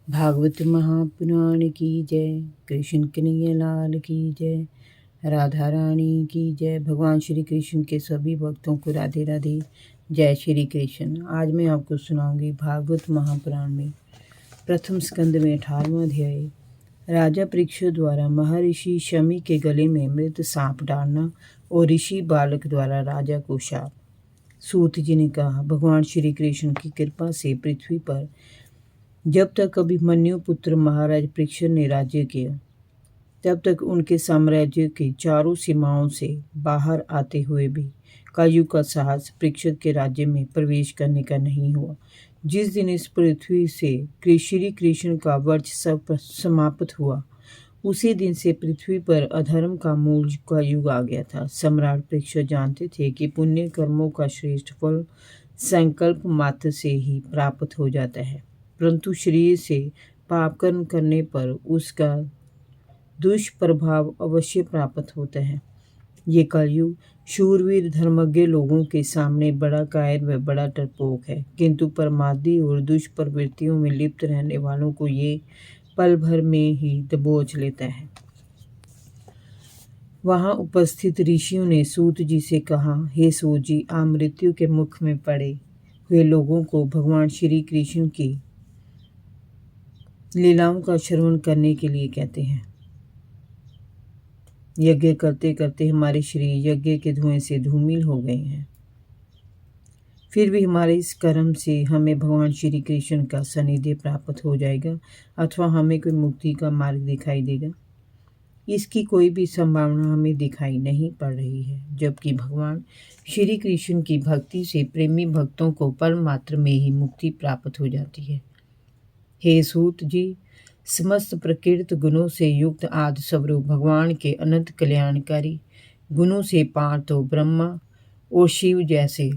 भागवत महापुराण की जय। कृष्ण कन्हैया लाल की जय। राधा रानी की जय। भगवान श्री कृष्ण के सभी भक्तों को राधे राधे। जय श्री कृष्ण। आज मैं आपको सुनाऊंगी भागवत महापुराण में प्रथम स्कंद में 18वां अध्याय। राजा परीक्षित द्वारा महर्षि शमी के गले में मृत सांप डालना और ऋषि बालक द्वारा राजा को शाप। सूत जी ने कहा, भगवान श्री कृष्ण की कृपा से पृथ्वी पर जब तक अभिमन्यु पुत्र महाराज परीक्षित ने राज्य किया, तब तक उनके साम्राज्य की चारों सीमाओं से बाहर आते हुए भी कलयुग का साहस परीक्षित के राज्य में प्रवेश करने का नहीं हुआ। जिस दिन इस पृथ्वी से श्री कृष्ण का वर्चस्व समाप्त हुआ, उसी दिन से पृथ्वी पर अधर्म का मूल का युग आ गया था। सम्राट परीक्षित जानते थे कि पुण्य कर्मों का श्रेष्ठ फल संकल्प मात्र से ही प्राप्त हो जाता है, परंतु शरीर से पाप कर्म करने पर उसका दुष्प्रभाव अवश्य प्राप्त होता है। ये कलयुग शूरवीर धर्मज्ञ लोगों के सामने बड़ा कायर व बड़ा डरपोक है, किंतु परमादी और दुष्प्रवृत्तियों में लिप्त रहने वालों को ये पल भर में ही दबोच लेता है। वहां उपस्थित ऋषियों ने सूत जी से कहा, हे सूत जी, आप मृत्यु के मुख में पड़े हुए लोगों को भगवान श्री कृष्ण की लीलाओं का श्रवण करने के लिए कहते हैं। यज्ञ करते करते हमारे शरीर यज्ञ के धुएं से धूमिल हो गए हैं, फिर भी हमारे इस कर्म से हमें भगवान श्री कृष्ण का सानिध्य प्राप्त हो जाएगा अथवा हमें कोई मुक्ति का मार्ग दिखाई देगा। इसकी कोई भी संभावना हमें दिखाई नहीं पड़ रही है, जबकि भगवान श्री कृष्ण की भक्ति से प्रेमी भक्तों को पल मात्र में ही मुक्ति प्राप्त हो जाती है। हे सूत जी, समस्त प्रकृत गुणों से युक्त आदि स्वरूप भगवान के अनंत कल्याणकारी गुणों से पार तो ब्रह्मा और शिव जैसे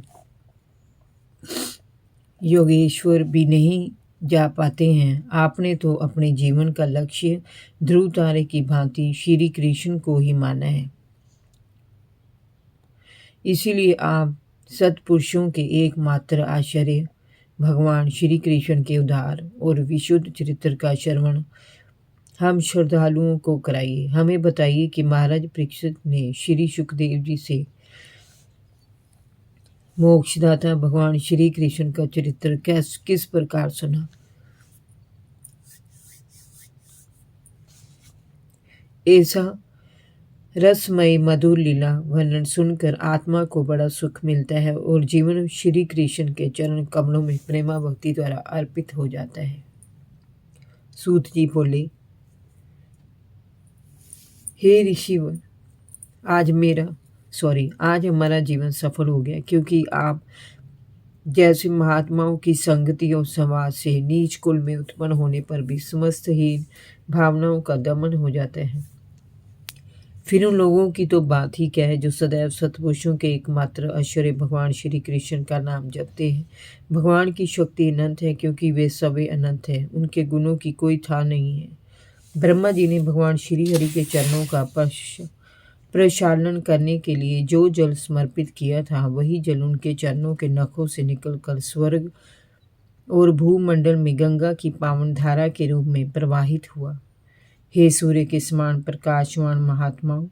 योगेश्वर भी नहीं जा पाते हैं। आपने तो अपने जीवन का लक्ष्य ध्रुव तारे की भांति श्री कृष्ण को ही माना है, इसीलिए आप सत्पुरुषों के एकमात्र आश्रय भगवान श्री कृष्ण के उदार और विशुद्ध चरित्र का श्रवण हम श्रद्धालुओं को कराइए। हमें बताइए कि महाराज परीक्षित ने श्री सुखदेव जी से मोक्षदाता भगवान श्री कृष्ण का चरित्र किस प्रकार सुना। ऐसा रसमय मधुर लीला वर्णन सुनकर आत्मा को बड़ा सुख मिलता है और जीवन श्री कृष्ण के चरण कमलों में प्रेमा भक्ति द्वारा अर्पित हो जाता है। सूत जी बोले, हे ऋषिवर, आज हमारा जीवन सफल हो गया, क्योंकि आप जैसे महात्माओं की संगति और समाज से नीच कुल में उत्पन्न होने पर भी समस्त हीन भावनाओं का दमन हो जाता है। फिर उन लोगों की तो बात ही क्या है जो सदैव सत्पुरुषों के एकमात्र आश्रय भगवान श्री कृष्ण का नाम जपते हैं। भगवान की शक्ति अनंत है, क्योंकि वे सभी अनंत हैं, उनके गुणों की कोई था नहीं है। ब्रह्मा जी ने भगवान श्री हरि के चरणों का प्रक्षालन करने के लिए जो जल समर्पित किया था, वही जल उनके चरणों के नखों से निकलकर स्वर्ग और भूमंडल में गंगा की पावन धारा के रूप में प्रवाहित हुआ। हे सूर्य के समान प्रकाशवान महात्माओं,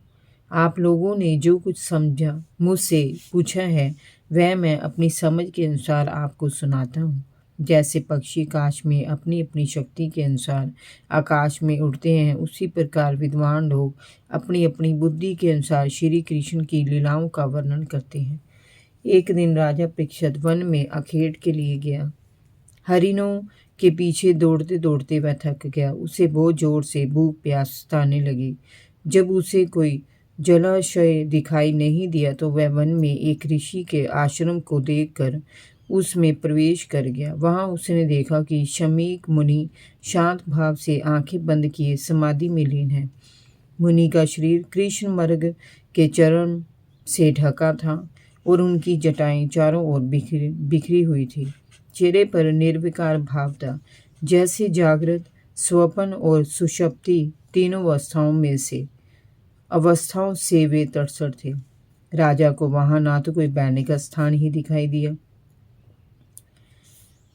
आप लोगों ने जो कुछ समझा मुझसे पूछा है, वह मैं अपनी समझ के अनुसार आपको सुनाता हूँ। जैसे पक्षी आकाश में अपनी अपनी शक्ति के अनुसार आकाश में उड़ते हैं, उसी प्रकार विद्वान लोग अपनी अपनी बुद्धि के अनुसार श्री कृष्ण की लीलाओं का वर्णन करते हैं। एक दिन राजा परीक्षित वन में अखेट के लिए गया। हरिणों के पीछे दौड़ते दौड़ते वह थक गया। उसे बहुत जोर से भूख प्यास सताने लगी। जब उसे कोई जलाशय दिखाई नहीं दिया तो वह वन में एक ऋषि के आश्रम को देखकर उसमें प्रवेश कर गया। वहां उसने देखा कि शमीक मुनि शांत भाव से आंखें बंद किए समाधि में लीन है। मुनि का शरीर कृष्ण मर्ग के चरण से ढका था और उनकी जटाएं चारों ओर बिखरी हुई थी। चेहरे पर निर्विकार भाव था, जैसे जागृत, स्वप्न और सुषुप्ति तीनों अवस्थाओं से वे तटस्थ थे। राजा को वहां ना तो कोई बैठने का स्थान ही दिखाई दिया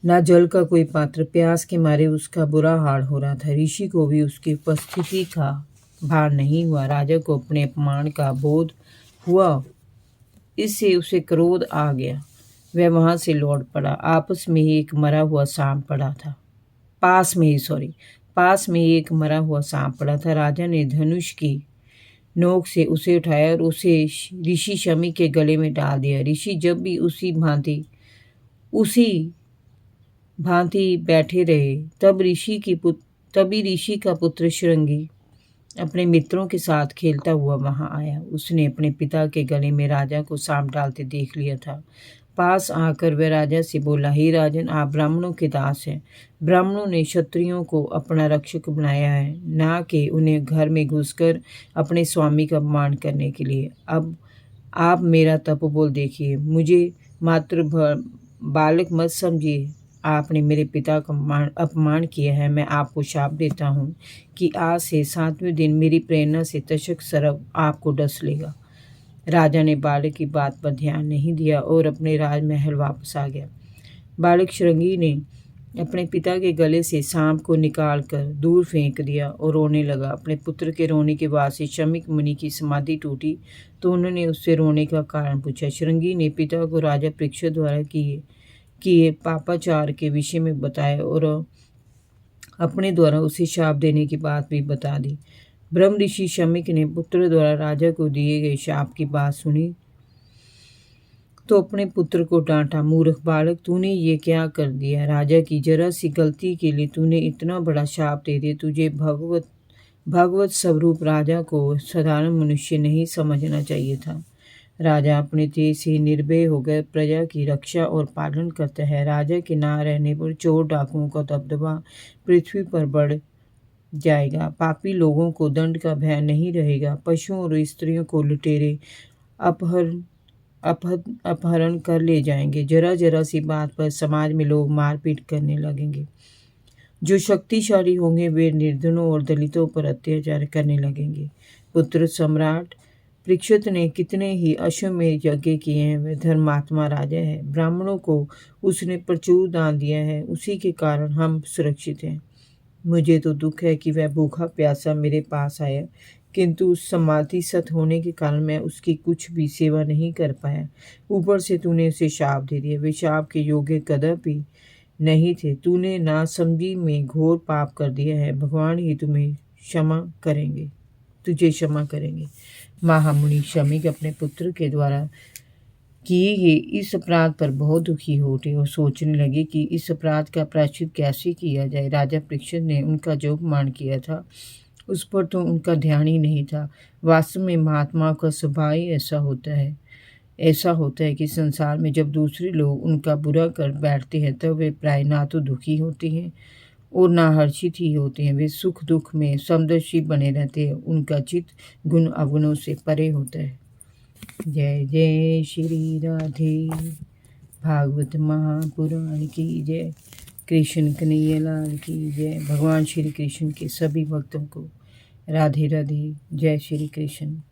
ना जल का कोई पात्र। प्यास के मारे उसका बुरा हाल हो रहा था। ऋषि को भी उसकी उपस्थिति का भार नहीं हुआ। राजा को अपने अपमान का बोध हुआ। इससे उसे क्रोध आ गया। वह वहां से लौट पड़ा। आपस में ही एक मरा हुआ सांप पड़ा था। पास में ही एक मरा हुआ सांप पड़ा था। राजा ने धनुष की नोक से उसे उठाया और उसे ऋषि शमी के गले में डाल दिया। ऋषि जब भी उसी भांति बैठे रहे। तभी ऋषि का पुत्र श्रृंगी अपने मित्रों के साथ खेलता हुआ वहां आया। उसने अपने पिता के गले में राजा को सांप डालते देख लिया था। पास आकर वह राजा से बोला, हे राजन, आप ब्राह्मणों के दास हैं। ब्राह्मणों ने क्षत्रियों को अपना रक्षक बनाया है, ना कि उन्हें घर में घुसकर अपने स्वामी का अपमान करने के लिए। अब आप मेरा तपोबल देखिए, मुझे मात्र बालक मत समझिए। आपने मेरे पिता का अपमान किया है। मैं आपको शाप देता हूँ कि आज से 7वें दिन मेरी प्रेरणा से तक्षक सर्प आपको डस लेगा। राजा ने बालक की बात पर ध्यान नहीं दिया और अपने राजमहल वापस आ गया। बालक श्रृंगी ने अपने पिता के गले से सांप को निकालकर दूर फेंक दिया और रोने लगा। अपने पुत्र के रोने के बाद से शमीक मुनि की समाधि टूटी तो उन्होंने उससे रोने का कारण पूछा। श्रृंगी ने पिता को राजा परीक्षित द्वारा किए पापाचार के विषय में बताया और अपने द्वारा उसे शाप देने की बात भी बता दी। ब्रह्म ऋषि शमीक ने पुत्र द्वारा राजा को दिए गए शाप की बात सुनी तो अपने पुत्र को डांटा, मूर्ख बालक, तूने ये क्या कर दिया? राजा की जरा सी गलती के लिए तूने इतना बड़ा शाप दे दिया। तुझे भगवत स्वरूप राजा को साधारण मनुष्य नहीं समझना चाहिए था। राजा अपने तेज से निर्भय होकर प्रजा की रक्षा और पालन करता है। राजा के ना रहने पर चोर डाकुओं का दबदबा पृथ्वी पर बढ़ जाएगा। पापी लोगों को दंड का भय नहीं रहेगा। पशुओं और स्त्रियों को लुटेरे अपहरण कर ले जाएंगे। जरा जरा सी बात पर समाज में लोग मारपीट करने लगेंगे। जो शक्तिशाली होंगे वे निर्धनों और दलितों पर अत्याचार करने लगेंगे। पुत्र सम्राट परीक्षित ने कितने ही अश्वमेध यज्ञ किए हैं। वह धर्मात्मा राजा है। ब्राह्मणों को उसने प्रचुर दान दिया है। उसी के कारण हम सुरक्षित हैं। मुझे तो दुख है कि वह भूखा प्यासा मेरे पास आया, किंतु उस समाधि सत होने के कारण मैं उसकी कुछ भी सेवा नहीं कर पाया। ऊपर से तूने उसे शाप दे दिया। वे शाप के योग्य कदापि नहीं थे। तूने नासमझी में घोर पाप कर दिया है। भगवान ही तुझे क्षमा करेंगे। महामुनि शमीक अपने पुत्र के द्वारा किए गए इस अपराध पर बहुत दुखी हो उठे और सोचने लगे कि इस अपराध का प्रायश्चित कैसे किया जाए। राजा परीक्षित ने उनका जो अपमान किया था उस पर तो उनका ध्यान ही नहीं था। वास्तव में महात्माओं का स्वभाव ही ऐसा होता है कि संसार में जब दूसरे लोग उनका बुरा कर बैठते हैं तब वे प्राय ना तो दुखी होते हैं और ना हर्षित ही होते हैं। वे सुख दुख में समदर्शी बने रहते हैं। उनका चित्त गुण अवगुणों से परे होता है। जय जय श्री राधे। भागवत महापुराण की जय। कृष्ण कन्हैया लाल की जय। भगवान श्री कृष्ण के सभी भक्तों को राधे राधे। जय श्री कृष्ण।